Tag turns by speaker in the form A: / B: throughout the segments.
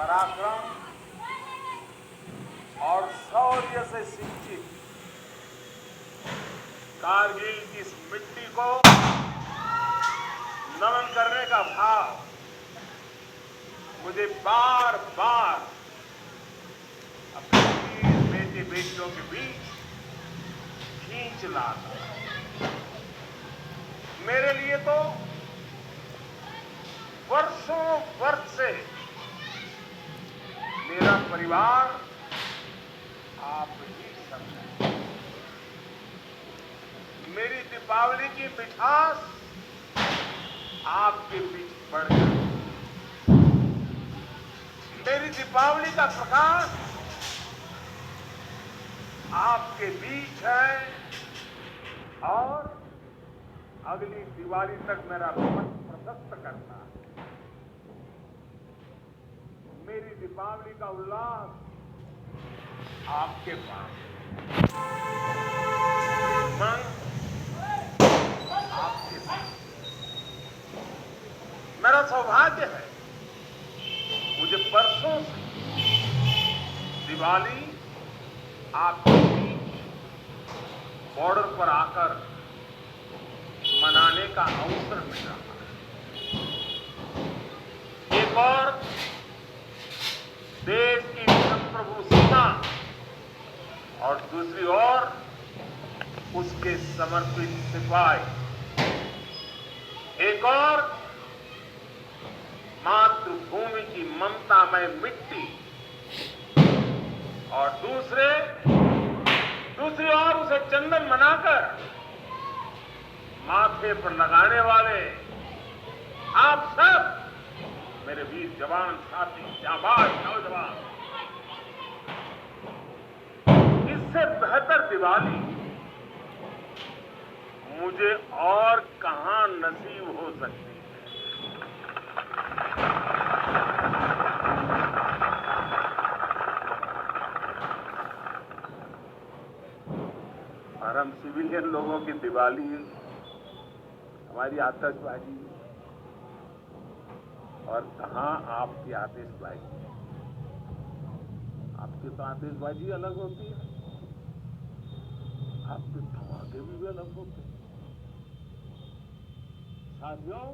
A: पराक्रम और शौर्य से सिंचित कारगिल की इस मिट्टी को नमन करने का भाव मुझे बार बार अपने वीर बेटे बेटियों के बीच खींच लाता। मेरे लिए तो वर्षों वर्ष से मेरा परिवार आप ही सब है। मेरी दीपावली की मिठास आपके बीच बढ़ गई। मेरी दीपावली का प्रकाश आपके बीच है और अगली दिवाली तक मेरा पथ प्रशस्त करता है। मेरी दीपावली का उल्लास आपके पास आपके पास मेरा सौभाग्य है। मुझे परसों से दिवाली आपके बीच बॉर्डर पर आकर मनाने का अवसर मिल रहा है। एक और देश की संप्रभु सीमा और दूसरी ओर उसके समर्पित सिपाही। एक और मातृभूमि की ममतामय मिट्टी और दूसरी ओर उसे चंदन मनाकर माथे पर लगाने वाले आप सब मेरे वीर जवान साथी, जाबाज नौजवान। इससे बेहतर दिवाली मुझे और कहां नसीब हो सकती है। और हम सिविलियन लोगों की दिवाली, हमारी आतिशबाजी और कहां आपकी आतिशबाजी। आपकी तो आतिशबाजी अलग होती है, आपके धमाके भी अलग होते हैं। साथियों,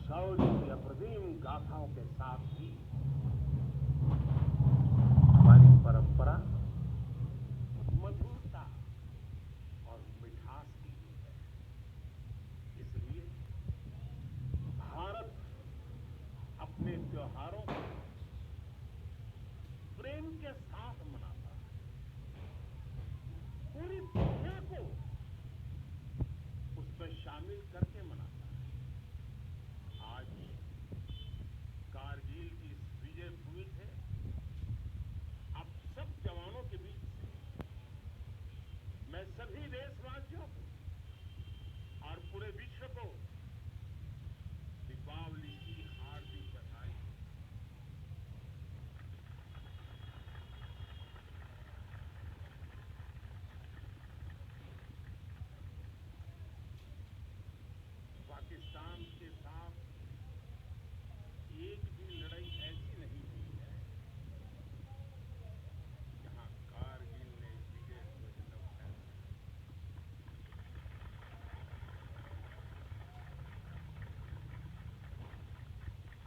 A: शौर्य की अप्रतिम गाथाओं के साथ ही हमारी परंपरा मधुरता और मिठास की भी है। इसलिए भारत अपने त्योहारों को प्रेम के साथ मनाता है। पूरी दुनिया को उसमें शामिल करके मनाता है। आज कारगिल की इस विजय भूमि से आप सब जवानों के बीच से मैं सभी देशवासियों को और पूरे विश्व को दीपावली की हार्दिक बधाई। पाकिस्तान के साथ एक भी लड़ाई ऐसी नहीं हुई है जहां कारगिल ने विजय ध्वज न फहराया।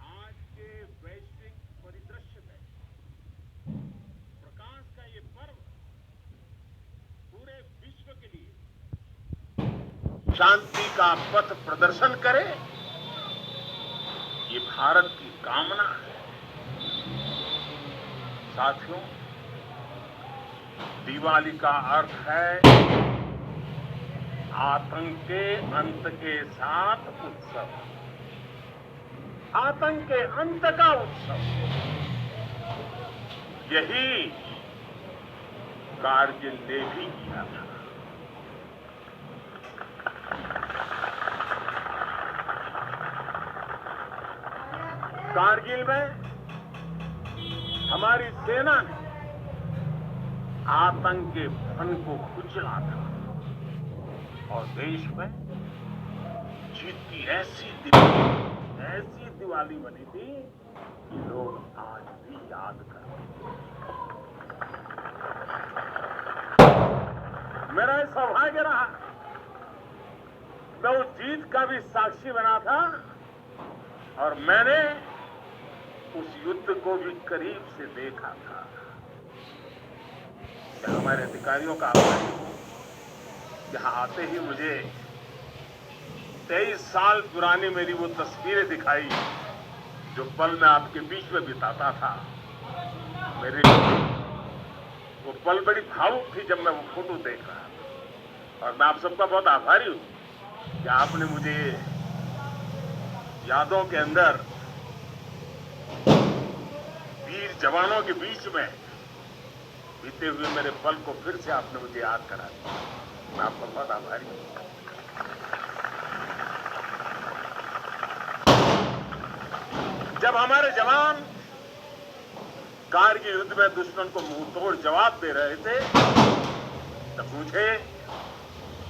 A: आज के वैश्विक परिदृश्य में प्रकाश का ये पर्व पूरे विश्व के लिए शांति का पथ प्रदर्शन करे, ये भारत की कामना है। साथियों, दिवाली का अर्थ है आतंक के अंत के साथ उत्सव, आतंक के अंत का उत्सव। यही कारगिल ने भी किया था। कारगिल में हमारी सेना ने आतंक के फन को कुचला था और देश में जीत की ऐसी दिवाली बनी थी कि लोग आज भी याद करते हैं। मेरा ये सौभाग्य रहा, मैं उस जीत का भी साक्षी बना था और मैंने उस युद्ध को भी करीब से देखा था। मैं हमारे अधिकारियों का आभारी हूं, यहां आते ही मुझे 23 साल पुरानी मेरी वो तस्वीरें दिखाई जो पल मैं आपके बीच में बिताता था। मेरे वो पल बड़ी भावुक थी जब मैं वो फोटो देख रहा था, और मैं आप सबका बहुत आभारी हूं कि आपने मुझे यादों के अंदर वीर जवानों के बीच में बीते हुए मेरे पल को फिर से आपने मुझे याद करा दिया। मैं आपका बहुत आभारी हूं। जब हमारे जवान कारगिल युद्ध में दुश्मन को मुंहतोड़ जवाब दे रहे थे, तब मुझे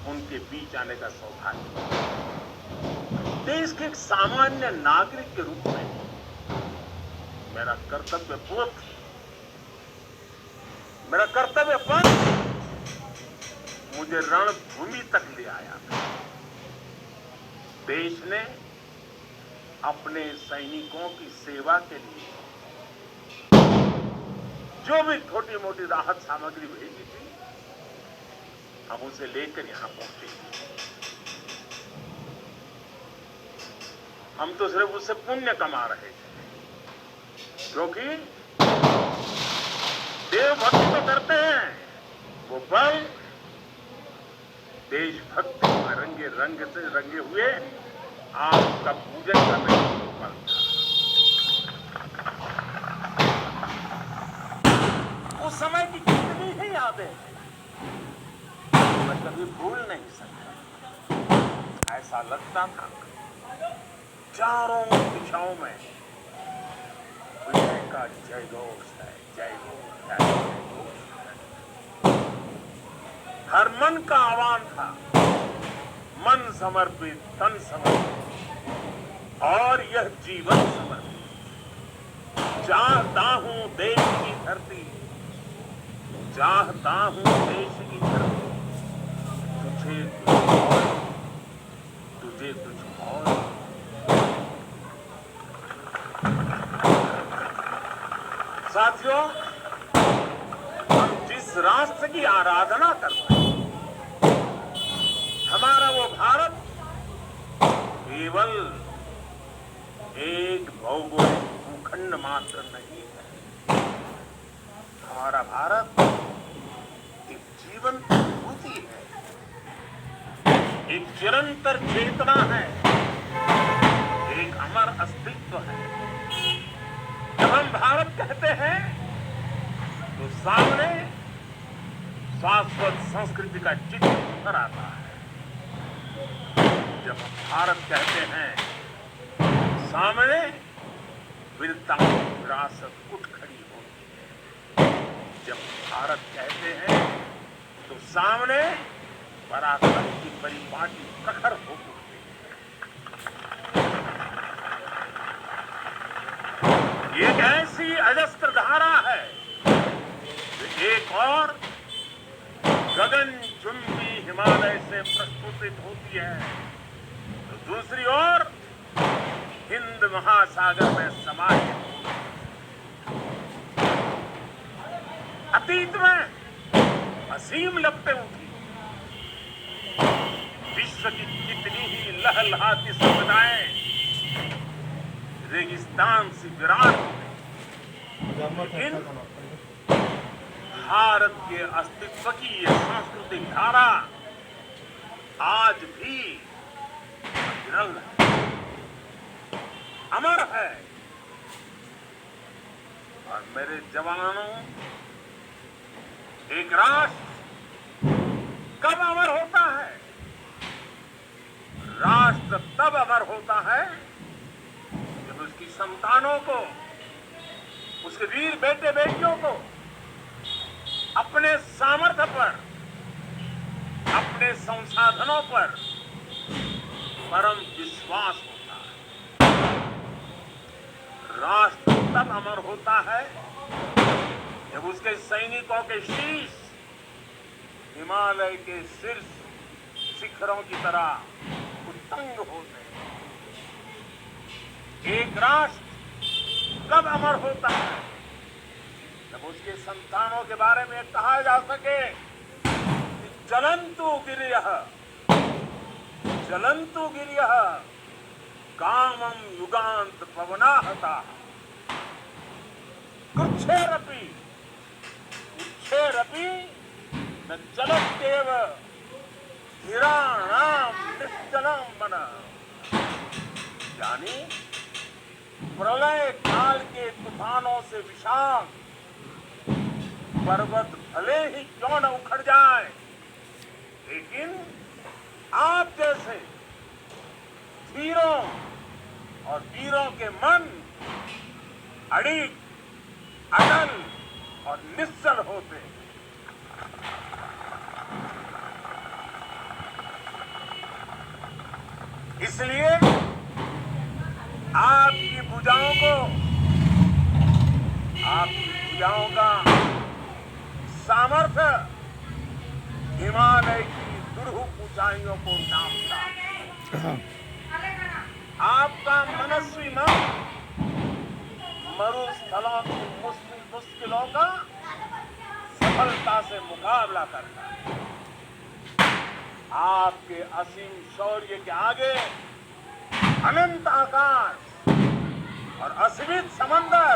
A: उनके बीच आने का सौभाग्य मिला। देश के एक सामान्य नागरिक के रूप में मेरा कर्तव्य बोध, मेरा कर्तव्य पथ मुझे रणभूमि तक ले आया था। देश ने अपने सैनिकों की सेवा के लिए जो भी छोटी मोटी राहत सामग्री भेजी थी, हम उसे लेकर यहां पहुंचे। हम तो सिर्फ उससे पुण्य कमा रहे थे, क्योंकि देवभक्ति तो करते हैं, वो बल देशभक्ति में रंगे हुए आपका पूजन करने का बल था। उस समय की कितनी ही यादें मैं कभी भूल नहीं सकता। ऐसा लगता था चारों दिशाओं में विजय का जय घोष है, जय घोष है, जय घोष है। हर मन का आह्वान था, मन समर्पित, तन समर्पित और यह जीवन समर्पित। चाहता हूं देश की धरती, चाहता हूं देश की धरती, तुझे कुछ और, तुझे कुछ और। साथियों, हम जिस राष्ट्र की आराधना करते हैं, हमारा वो भारत केवल एक भौगोलिक भूखंड मात्र नहीं है। हमारा भारत एक जीवन अनुभूति है, एक चिरंतर चेतना है, एक अमर अस्तित्व है। जब हम भारत कहते हैं तो सामने शाश्वत संस्कृति का चित्र उभर आता है। जब हम भारत कहते हैं, सामने वीरता की विरासत उठ खड़ी होती है। जब भारत कहते हैं तो सामने पराक्रम की परिपाटी प्रखर हो उठती है। ये ऐसी अजस्त्र धारा है जो एक और गगनचुंबी हिमालय से प्रस्फुटित होती है, तो दूसरी ओर हिंद महासागर में समाहित होती है। अतीत में असीम लपटें उठी, विश्व की कितनी ही लहलहाती सभ्यताएं रेगिस्तान से विराट हो गई, लेकिन भारत के अस्तित्व की यह सांस्कृतिक धारा आज भी अविरल है, अमर है। और मेरे जवानों, एक राष्ट्र कब अमर होता है? राष्ट्र तब अमर होता है जब उसकी संतानों को, उसके वीर बेटे बेटियों को अपने सामर्थ्य पर, अपने संसाधनों पर परम विश्वास होता है। राष्ट्र तब अमर होता है जब उसके सैनिकों के शीश हिमालय के शीर्ष शिखरों की तरह उत्तुंग होते हैं। एक राष्ट्र कब अमर होता है जब उसके संतानों के बारे में कहा जा सके कि चलंतु गिरियः कामं युगांत पवनाहता कृच्छेरपि न चलत्येव धीराणाम निश्चलं मनः। यानी प्रलय काल के तूफानों से विशाल पर्वत भले ही क्यों न उखड़ जाए, लेकिन आप जैसे धीरों और वीरों के मन अड़िग, अटल और निश्चल होते हैं। इसलिए आपकी भुजाओं का सामर्थ्य हिमालय की दुर्हुक ऊंचाइयों को नापता है। आपका मनस्वी मन मरुस्थलों की मुश्किलों का सफलता से मुकाबला करता है। आपके असीम शौर्य के आगे अनंत आकाश और असीमित समंदर